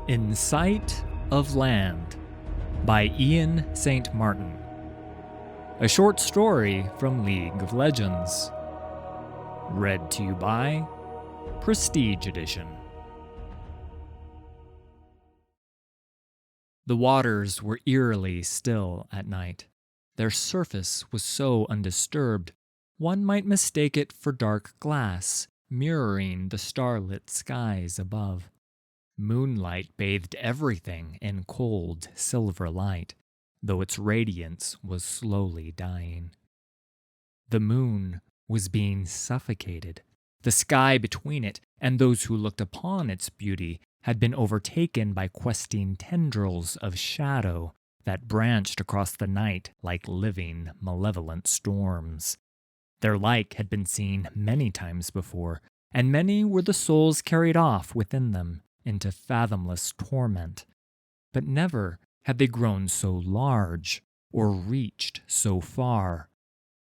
In Sight of Land by Ian St. Martin. A short story from League of Legends. Read to you by Prestige Edition. The waters were eerily still at night. Their surface was so undisturbed, one might mistake it for dark glass, mirroring the starlit skies above. Moonlight bathed everything in cold, silver light, though its radiance was slowly dying. The moon was being suffocated. The sky between it and those who looked upon its beauty had been overtaken by questing tendrils of shadow that branched across the night like living, malevolent storms. Their like had been seen many times before, and many were the souls carried off within them into fathomless torment. But never had they grown so large or reached so far.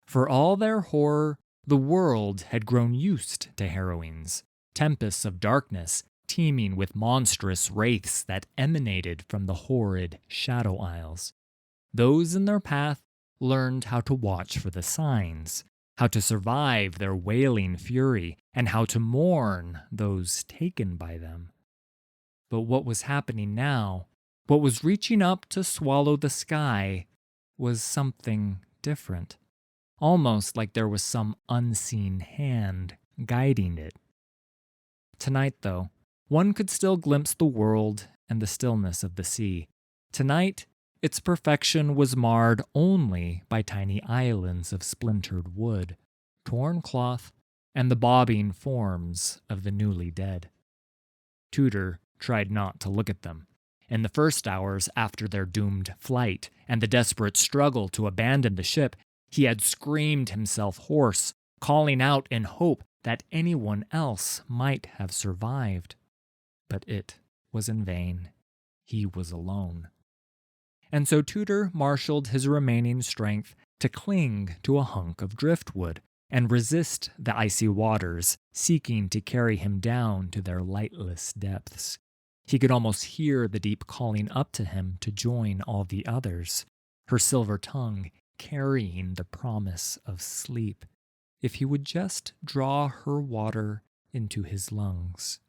For all their horror, the world had grown used to harrowings, tempests of darkness teeming with monstrous wraiths that emanated from the horrid Shadow Isles. Those in their path learned how to watch for the signs, how to survive their wailing fury, and how to mourn those taken by them. But what was happening now, what was reaching up to swallow the sky, was something different. Almost like there was some unseen hand guiding it. Tonight, though, one could still glimpse the world and the stillness of the sea. Tonight, its perfection was marred only by tiny islands of splintered wood, torn cloth, and the bobbing forms of the newly dead. Tudor tried not to look at them. In the first hours after their doomed flight and the desperate struggle to abandon the ship, he had screamed himself hoarse, calling out in hope that anyone else might have survived. But it was in vain. He was alone. And so Tudor marshaled his remaining strength to cling to a hunk of driftwood and resist the icy waters seeking to carry him down to their lightless depths. He could almost hear the deep calling up to him to join all the others, her silver tongue carrying the promise of sleep, if he would just draw her water into his lungs.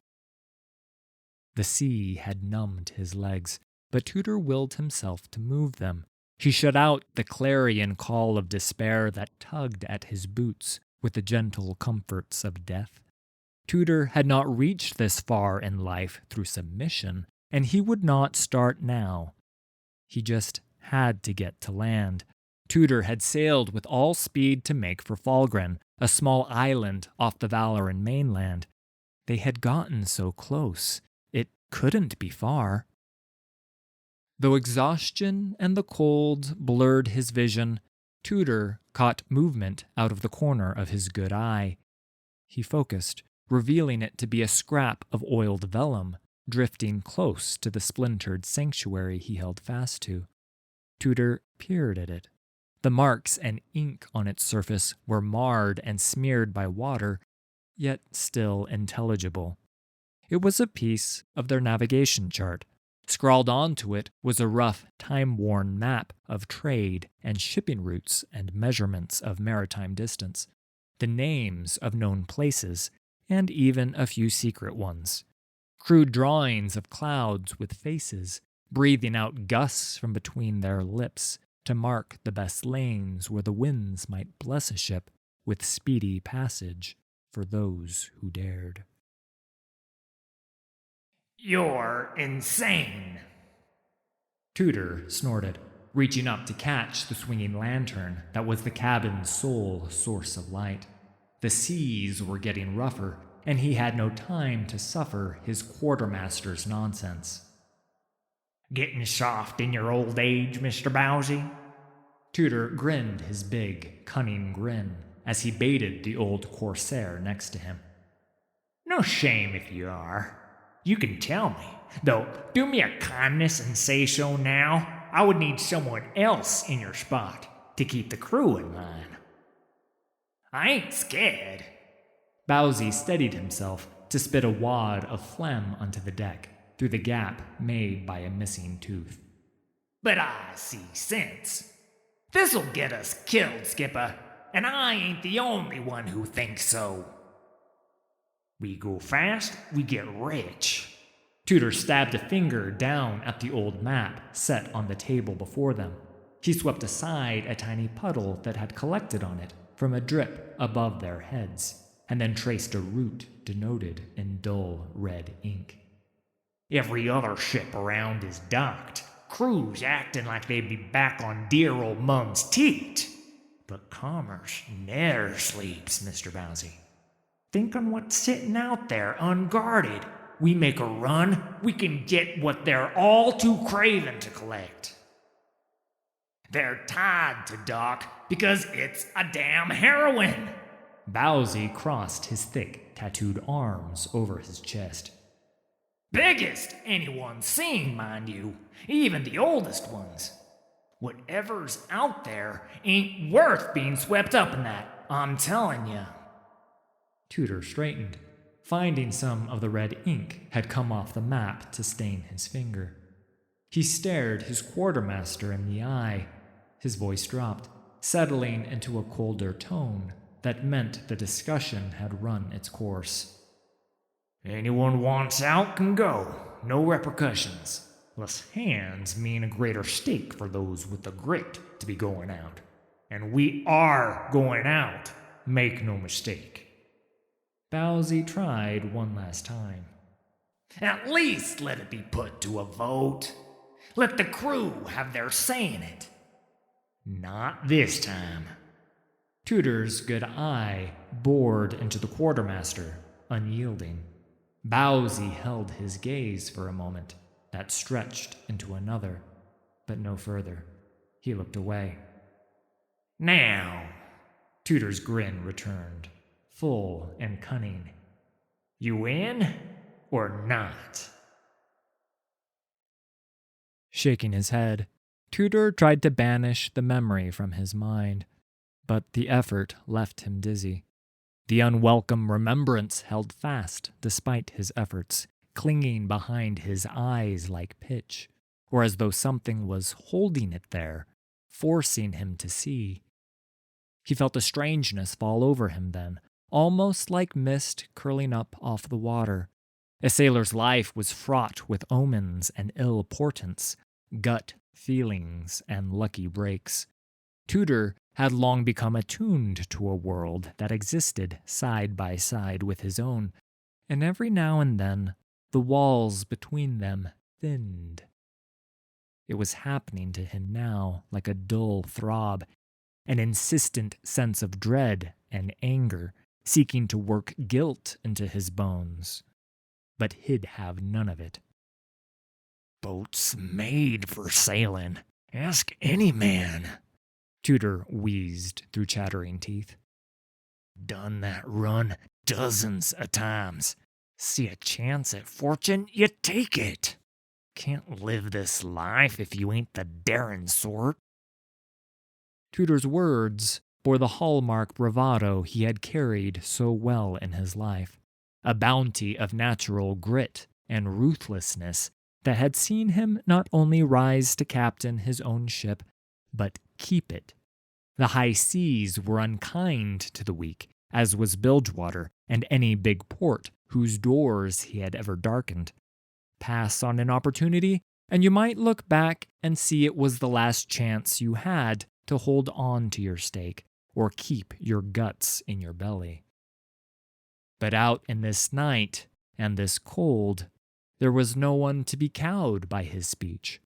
The sea had numbed his legs, but Tudor willed himself to move them. He shut out the clarion call of despair that tugged at his boots with the gentle comforts of death. Tudor had not reached this far in life through submission, and he would not start now. He just had to get to land. Tudor had sailed with all speed to make for Falgren, a small island off the Valoran mainland. They had gotten so close. It couldn't be far. Though exhaustion and the cold blurred his vision, Tudor caught movement out of the corner of his good eye. He focused, revealing it to be a scrap of oiled vellum, drifting close to the splintered sanctuary he held fast to. Tudor peered at it. The marks and ink on its surface were marred and smeared by water, yet still intelligible. It was a piece of their navigation chart. Scrawled onto it was a rough, time-worn map of trade and shipping routes and measurements of maritime distance, the names of known places, and even a few secret ones. Crude drawings of clouds with faces, breathing out gusts from between their lips to mark the best lanes where the winds might bless a ship with speedy passage for those who dared. "You're insane," Tudor snorted, reaching up to catch the swinging lantern that was the cabin's sole source of light. The seas were getting rougher, and he had no time to suffer his quartermaster's nonsense. "Getting soft in your old age, Mr. Bowsy?" Tudor grinned his big, cunning grin as he baited the old corsair next to him. "No shame if you are. You can tell me. Though, do me a kindness and say so now. I would need someone else in your spot to keep the crew in line." "I ain't scared." Bowsy steadied himself to spit a wad of phlegm onto the deck. through the gap made by a missing tooth. But I see sense. This'll get us killed, Skipper, and I ain't the only one who thinks so. We go fast, we get rich. Tudor stabbed a finger down at the old map set on the table before them. He swept aside a tiny puddle that had collected on it from a drip above their heads, and then traced a route denoted in dull red ink. Every other ship around is docked, crews acting like they'd be back on dear old Mum's teat. But commerce never sleeps, Mr. Bowsy. Think on what's sitting out there unguarded. We make a run, we can get what they're all too craving to collect. They're tied to dock because it's a damn heroin. Bowsy crossed his thick, tattooed arms over his chest. Biggest anyone's seen, mind you, even the oldest ones. Whatever's out there ain't worth being swept up in that, I'm telling you. Tudor straightened, finding some of the red ink had come off the map to stain his finger. He stared his quartermaster in the eye. His voice dropped, settling into a colder tone that meant the discussion had run its course. Anyone wants out can go, no repercussions. Less hands mean a greater stake for those with the grit to be going out. And we are going out, make no mistake. Bowsy tried one last time. At least let it be put to a vote. Let the crew have their say in it. Not this time. Tudor's good eye bored into the quartermaster, unyielding. Bowsy held his gaze for a moment, that stretched into another, but no further. He looked away. Now, Tudor's grin returned, full and cunning. You in or not? Shaking his head, Tudor tried to banish the memory from his mind, but the effort left him dizzy. The unwelcome remembrance held fast despite his efforts, clinging behind his eyes like pitch, or as though something was holding it there, forcing him to see. He felt a strangeness fall over him then, almost like mist curling up off the water. A sailor's life was fraught with omens and ill portents, gut feelings and lucky breaks. Tudor had long become attuned to a world that existed side by side with his own, and every now and then the walls between them thinned. It was happening to him now like a dull throb, an insistent sense of dread and anger, seeking to work guilt into his bones. But he'd have none of it. Boat's made for sailing. Ask any man. Tudor wheezed through chattering teeth. Done that run dozens of times. See a chance at fortune, you take it. Can't live this life if you ain't the daring sort. Tudor's words bore the hallmark bravado he had carried so well in his life, a bounty of natural grit and ruthlessness that had seen him not only rise to captain his own ship, but keep it. The high seas were unkind to the weak, as was Bilgewater and any big port whose doors he had ever darkened. Pass on an opportunity, and you might look back and see it was the last chance you had to hold on to your stake or keep your guts in your belly. But out in this night and this cold, there was no one to be cowed by his speech,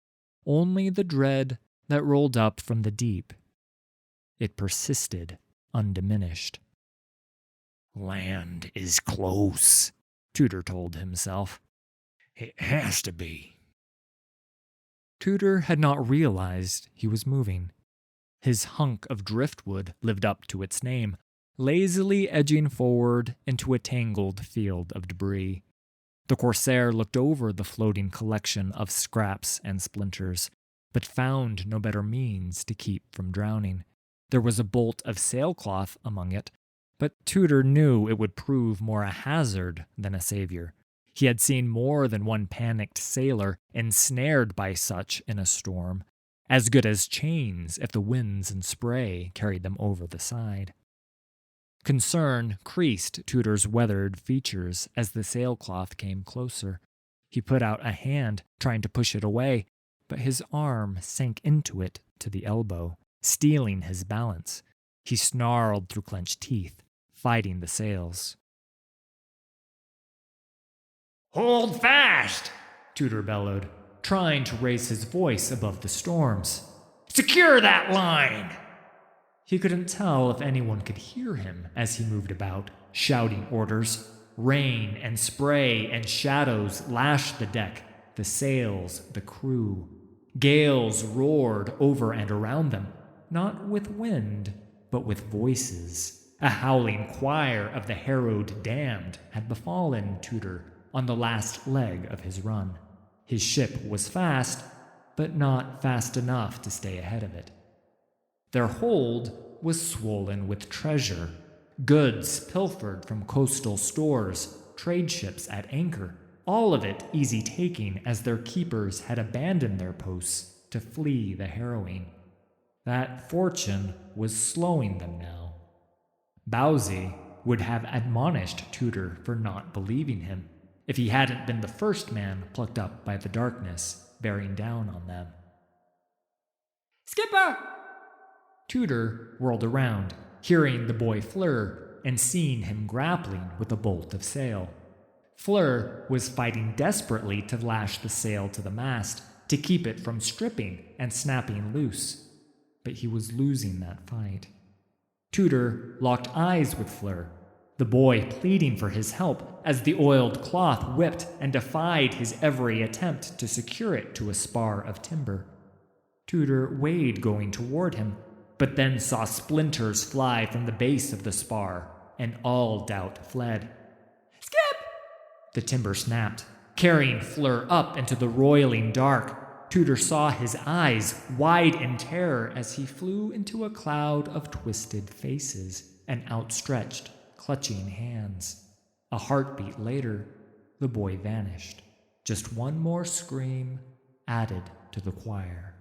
only the dread that rolled up from the deep. It persisted undiminished. Land is close, Tudor told himself. It has to be. Tudor had not realized he was moving. His hunk of driftwood lived up to its name, lazily edging forward into a tangled field of debris. The corsair looked over the floating collection of scraps and splinters, but found no better means to keep from drowning. There was a bolt of sailcloth among it, but Tudor knew it would prove more a hazard than a savior. He had seen more than one panicked sailor ensnared by such in a storm, as good as chains if the winds and spray carried them over the side. Concern creased Tudor's weathered features as the sailcloth came closer. He put out a hand, trying to push it away, but his arm sank into it to the elbow, stealing his balance. He snarled through clenched teeth, fighting the sails. Hold fast! Tudor bellowed, trying to raise his voice above the storms. Secure that line! He couldn't tell if anyone could hear him as he moved about, shouting orders. Rain and spray and shadows lashed the deck, the sails, the crew. Gales roared over and around them, not with wind, but with voices. A howling choir of the harrowed damned had befallen Tudor on the last leg of his run. His ship was fast, but not fast enough to stay ahead of it. Their hold was swollen with treasure, goods pilfered from coastal stores, trade ships at anchor, all of it easy taking as their keepers had abandoned their posts to flee the harrowing. That fortune was slowing them now. Bowsy would have admonished Tudor for not believing him if he hadn't been the first man plucked up by the darkness bearing down on them. Skipper! Tudor whirled around, hearing the boy Fleur and seeing him grappling with a bolt of sail. Fleur was fighting desperately to lash the sail to the mast, to keep it from stripping and snapping loose, but he was losing that fight. Tudor locked eyes with Fleur, the boy pleading for his help as the oiled cloth whipped and defied his every attempt to secure it to a spar of timber. Tudor weighed going toward him, but then saw splinters fly from the base of the spar, and all doubt fled. Skip! The timber snapped, carrying Fleur up into the roiling dark. Tudor saw his eyes wide in terror as he flew into a cloud of twisted faces and outstretched, clutching hands. A heartbeat later, the boy vanished. Just one more scream added to the choir.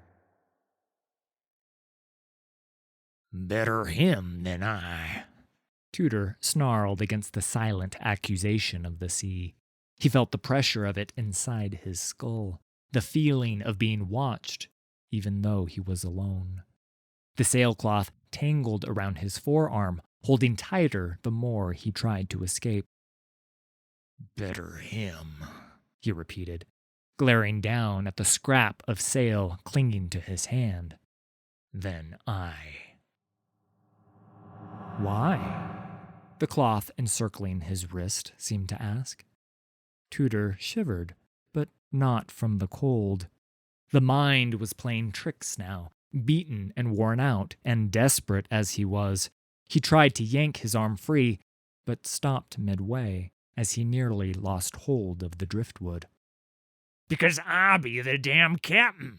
Better him than I. Tudor snarled against the silent accusation of the sea. He felt the pressure of it inside his skull, the feeling of being watched, even though he was alone. The sailcloth tangled around his forearm, holding tighter the more he tried to escape. Better him, he repeated, glaring down at the scrap of sail clinging to his hand. Than I. Why? The cloth encircling his wrist seemed to ask. Tudor shivered, but not from the cold. The mind was playing tricks now, beaten and worn out, and desperate as he was. He tried to yank his arm free, but stopped midway as he nearly lost hold of the driftwood. Because I be the damn captain,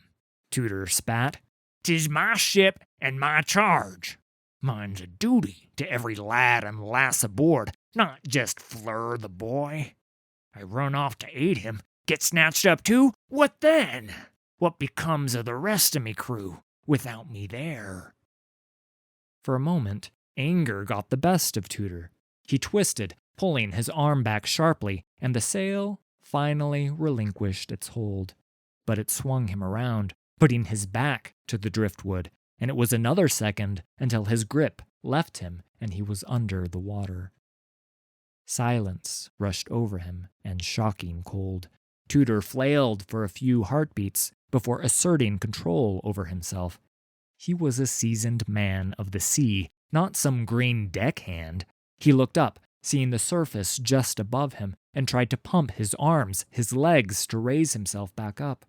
Tudor spat. 'Tis my ship and my charge. Mine's a duty to every lad and lass aboard, not just Fleur the boy. I run off to aid him, get snatched up too, what then? What becomes of the rest of me crew without me there? For a moment, anger got the best of Tudor. He twisted, pulling his arm back sharply, and the sail finally relinquished its hold. But it swung him around, putting his back to the driftwood, and it was another second until his grip left him and he was under the water. Silence rushed over him and shocking cold. Tudor flailed for a few heartbeats before asserting control over himself. He was a seasoned man of the sea, not some green deckhand. He looked up, seeing the surface just above him, and tried to pump his arms, his legs to raise himself back up.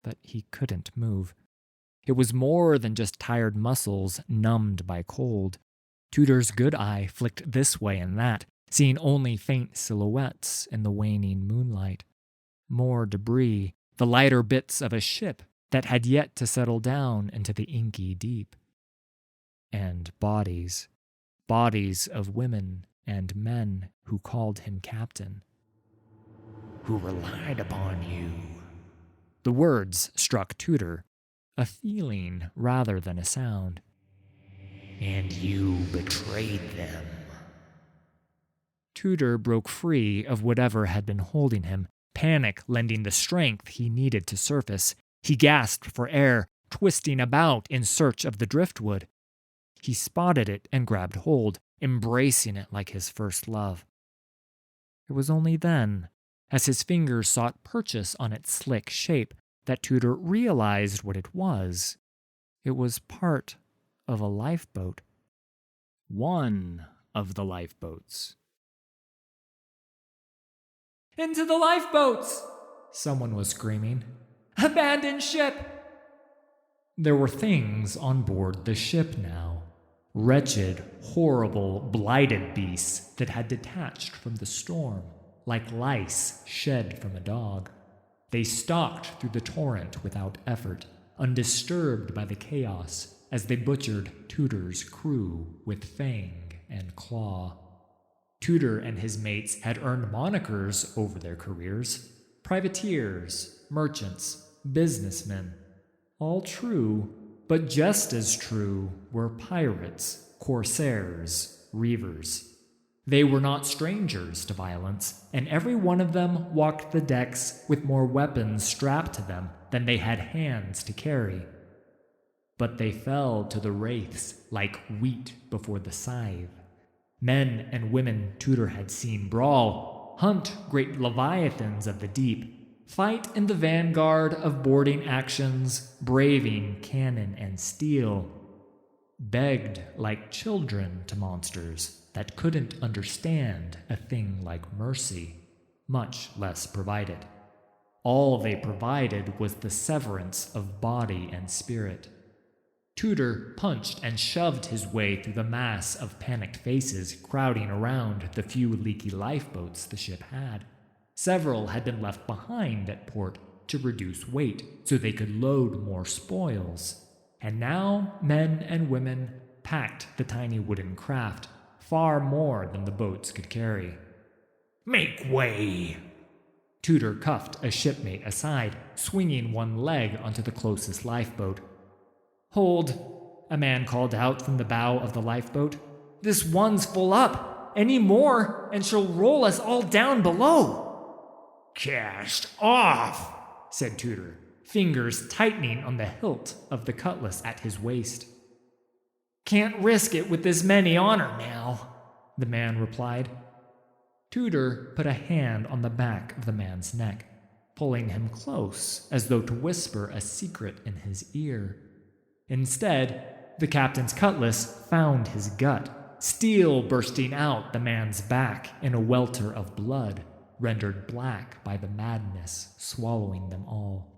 But he couldn't move. It was more than just tired muscles numbed by cold. Tudor's good eye flicked this way and that, seeing only faint silhouettes in the waning moonlight. More debris, the lighter bits of a ship that had yet to settle down into the inky deep. And bodies of women and men who called him captain. who relied upon you. The words struck Tudor, a feeling rather than a sound. And you betrayed them. Tudor broke free of whatever had been holding him, panic lending the strength he needed to surface. He gasped for air, twisting about in search of the driftwood. He spotted it and grabbed hold, embracing it like his first love. It was only then, as his fingers sought purchase on its slick shape, that Tudor realized what it was. It was part of a lifeboat. One of the lifeboats. "Into the lifeboats!" someone was screaming. "Abandoned ship!" There were things on board the ship now. Wretched, horrible, blighted beasts that had detached from the storm, like lice shed from a dog. They stalked through the torrent without effort, undisturbed by the chaos, as they butchered Tudor's crew with fang and claw. Tudor and his mates had earned monikers over their careers: privateers, merchants, businessmen. All true, but just as true were pirates, corsairs, reavers. They were not strangers to violence, and every one of them walked the decks with more weapons strapped to them than they had hands to carry. But they fell to the wraiths like wheat before the scythe. Men and women Tudor had seen brawl, hunt great leviathans of the deep, fight in the vanguard of boarding actions, braving cannon and steel, begged like children to monsters that couldn't understand a thing like mercy, much less provided. All they provided was the severance of body and spirit. Tudor punched and shoved his way through the mass of panicked faces crowding around the few leaky lifeboats the ship had. Several had been left behind at port to reduce weight so they could load more spoils. And now men and women packed the tiny wooden craft, far more than the boats could carry. "Make way!" Tudor cuffed a shipmate aside, swinging one leg onto the closest lifeboat. "Hold," a man called out from the bow of the lifeboat. "This one's full up. Any more, and she'll roll us all down below." "Cast off," said Tudor, fingers tightening on the hilt of the cutlass at his waist. "Can't risk it with this many on her now," the man replied. Tudor put a hand on the back of the man's neck, pulling him close as though to whisper a secret in his ear. Instead, the captain's cutlass found his gut, steel bursting out the man's back in a welter of blood, rendered black by the madness swallowing them all.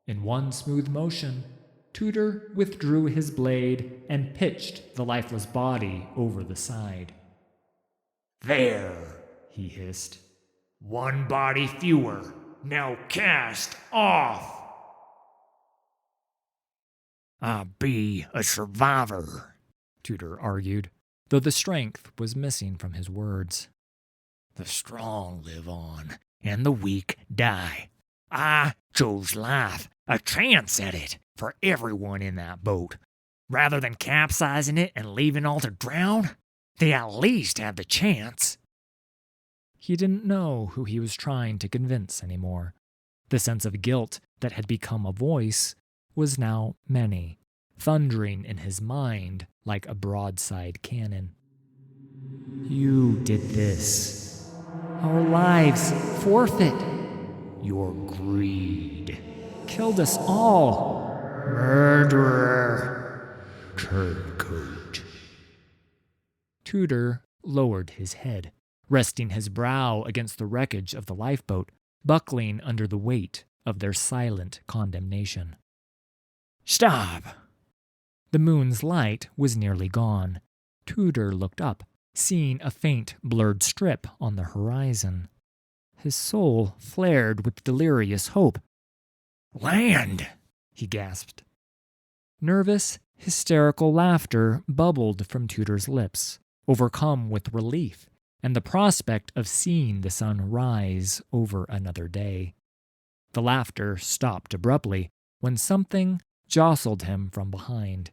In one smooth motion, Tudor withdrew his blade and pitched the lifeless body over the side. "There," he hissed. "One body fewer. Now cast off." "I'll be a survivor," Tudor argued, though the strength was missing from his words. "The strong live on, and the weak die. I chose life, a chance at it, for everyone in that boat. Rather than capsizing it and leaving all to drown, they at least have the chance." He didn't know who he was trying to convince anymore. The sense of guilt that had become a voice was now many, thundering in his mind like a broadside cannon. "You did this. Our lives forfeit. Your greed Killed us all. Murderer. Turncoat." Tudor lowered his head, resting his brow against the wreckage of the lifeboat, buckling under the weight of their silent condemnation. "Stop!" The moon's light was nearly gone. Tudor looked up, seeing a faint, blurred strip on the horizon. His soul flared with delirious hope. "Land!" he gasped. Nervous, hysterical laughter bubbled from Tudor's lips, overcome with relief and the prospect of seeing the sun rise over another day. The laughter stopped abruptly when something jostled him from behind.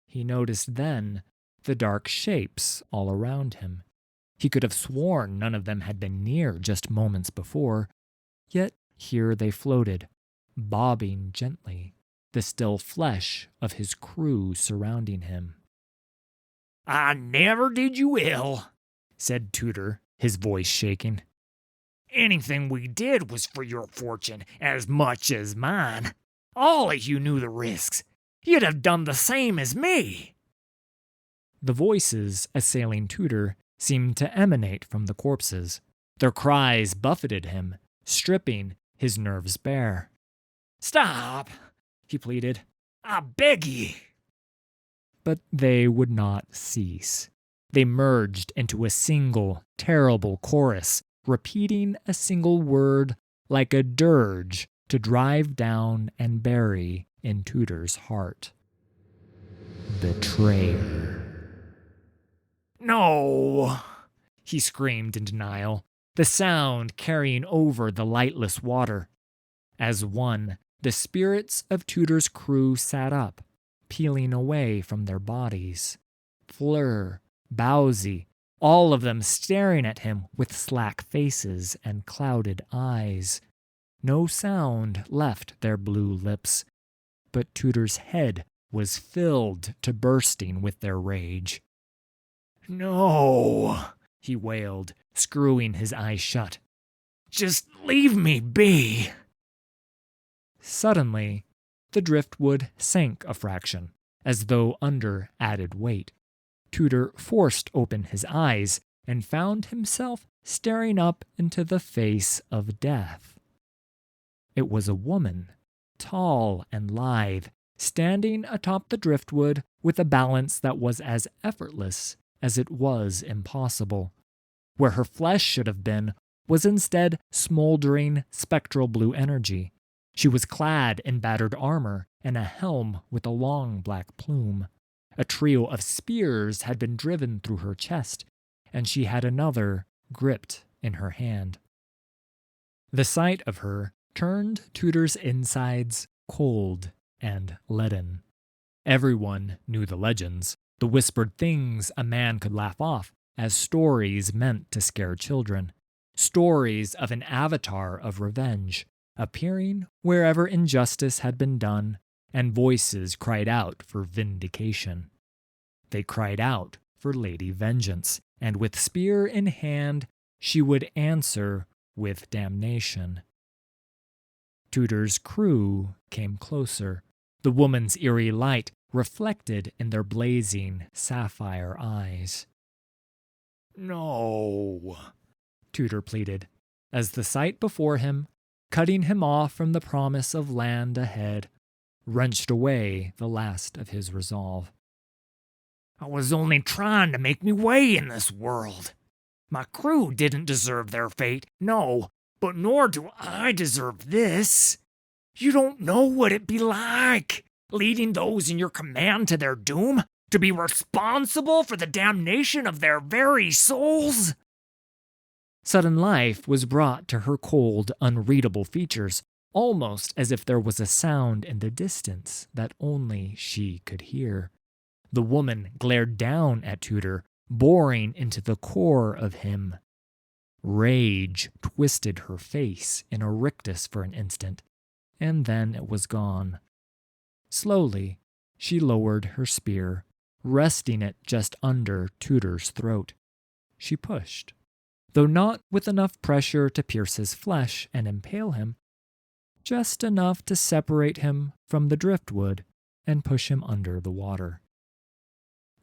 He noticed then the dark shapes all around him. He could have sworn none of them had been near just moments before, yet here they floated, bobbing gently, the still flesh of his crew surrounding him. "I never did you ill," said Tudor, his voice shaking. "Anything we did was for your fortune as much as mine. All of you knew the risks. You'd have done the same as me." The voices assailing Tudor seemed to emanate from the corpses. Their cries buffeted him, stripping his nerves bare. "Stop," he pleaded. "I beg ye." But they would not cease. They merged into a single, terrible chorus, repeating a single word like a dirge to drive down and bury in Tudor's heart. Betrayer. "No," he screamed in denial, the sound carrying over the lightless water. As one, the spirits of Tudor's crew sat up, peeling away from their bodies. Fleur, Bowsy, all of them staring at him with slack faces and clouded eyes. No sound left their blue lips, but Tudor's head was filled to bursting with their rage. "No," he wailed, screwing his eyes shut. "Just leave me be." Suddenly, the driftwood sank a fraction, as though under added weight. Tudor forced open his eyes and found himself staring up into the face of death. It was a woman, tall and lithe, standing atop the driftwood with a balance that was as effortless as it was impossible. Where her flesh should have been was instead smoldering spectral blue energy. She was clad in battered armor and a helm with a long black plume. A trio of spears had been driven through her chest, and she had another gripped in her hand. The sight of her turned Tudor's insides cold and leaden. Everyone knew the legends, the whispered things a man could laugh off as stories meant to scare children. Stories of an avatar of revenge, appearing wherever injustice had been done, and voices cried out for vindication. They cried out for Lady Vengeance, and with spear in hand, she would answer with damnation. Tudor's crew came closer, the woman's eerie light reflected in their blazing sapphire eyes. "No," Tudor pleaded, as the sight before him, cutting him off from the promise of land ahead, wrenched away the last of his resolve. "I was only trying to make me way in this world. My crew didn't deserve their fate, no, but nor do I deserve this. You don't know what it'd be like, leading those in your command to their doom, to be responsible for the damnation of their very souls." Sudden life was brought to her cold, unreadable features, almost as if there was a sound in the distance that only she could hear. The woman glared down at Tudor, boring into the core of him. Rage twisted her face in a rictus for an instant, and then it was gone. Slowly, she lowered her spear, resting it just under Tudor's throat. She pushed, though not with enough pressure to pierce his flesh and impale him, just enough to separate him from the driftwood and push him under the water.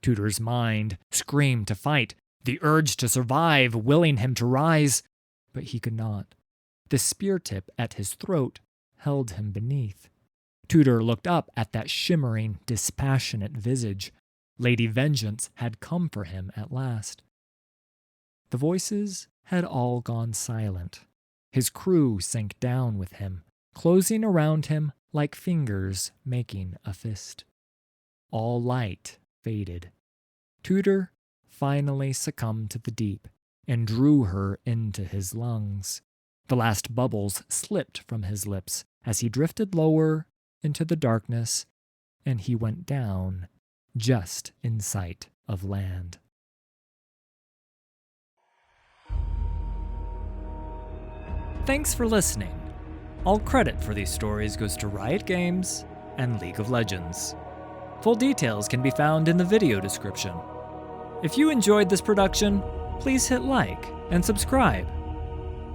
Tudor's mind screamed to fight, the urge to survive willing him to rise, but he could not. The spear tip at his throat held him beneath. Tudor looked up at that shimmering, dispassionate visage. Lady Vengeance had come for him at last. The voices had all gone silent. His crew sank down with him, closing around him like fingers making a fist. All light faded. Tudor finally succumbed to the deep and drew her into his lungs. The last bubbles slipped from his lips as he drifted lower into the darkness, and he went down just in sight of land. Thanks for listening. All credit for these stories goes to Riot Games and League of Legends. Full details can be found in the video description. If you enjoyed this production, please hit like and subscribe.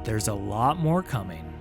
There's a lot more coming.